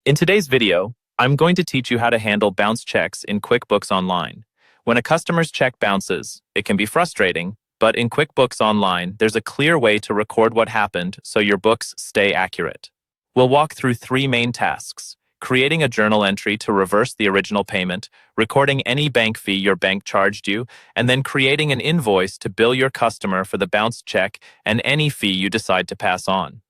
In today's video, I'm going to teach you how to handle bounce checks in QuickBooks Online. When a customer's check bounces, it can be frustrating, but in QuickBooks Online, there's a clear way to record what happened so your books stay accurate. We'll walk through three main tasks: creating a journal entry to reverse the original payment, recording any bank fee your bank charged you, and then creating an invoice to bill your customer for the bounced check and any fee you decide to pass on.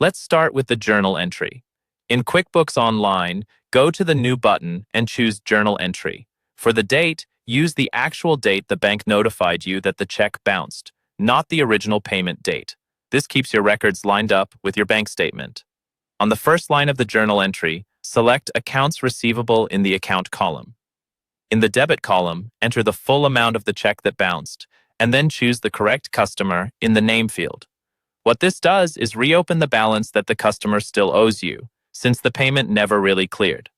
Let's start with the journal entry. In QuickBooks Online, go to the New button and choose Journal Entry. For the date, use the actual date the bank notified you that the check bounced, not the original payment date. This keeps your records lined up with your bank statement. On the first line of the journal entry, select Accounts Receivable in the Account column. In the Debit column, enter the full amount of the check that bounced, and then choose the correct customer in the Name field. What this does is reopen the balance that the customer still owes you, since the payment never really cleared.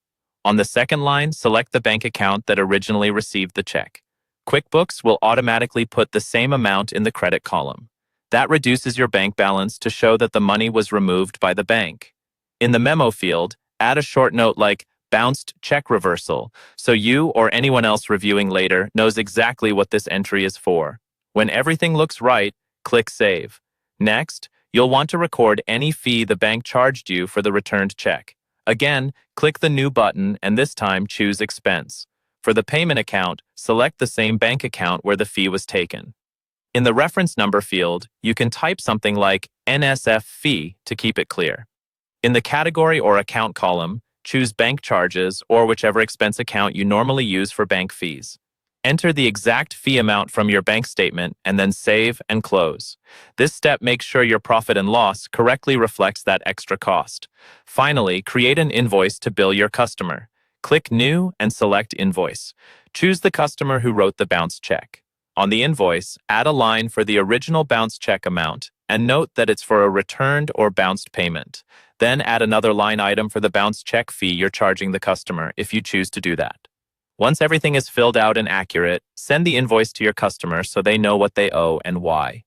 On the second line, select the bank account that originally received the check. QuickBooks will automatically put the same amount in the credit column. That reduces your bank balance to show that the money was removed by the bank. In the Memo field, add a short note like "Bounced Check Reversal," so you or anyone else reviewing later knows exactly what this entry is for. When everything looks right, click Save. Next, you'll want to record any fee the bank charged you for the returned check. Again, click the New button and this time choose Expense. For the payment account, select the same bank account where the fee was taken. In the Reference Number field, you can type something like NSF fee to keep it clear. In the Category or Account column, choose Bank Charges or whichever expense account you normally use for bank fees. Enter the exact fee amount from your bank statement and then save and close. This step makes sure your profit and loss correctly reflects that extra cost. Finally, create an invoice to bill your customer. Click New and select Invoice. Choose the customer who wrote the bounce check. On the invoice, add a line for the original bounce check amount and note that it's for a returned or bounced payment. Then add another line item for the bounce check fee you're charging the customer if you choose to do that. Once everything is filled out and accurate, send the invoice to your customer so they know what they owe and why.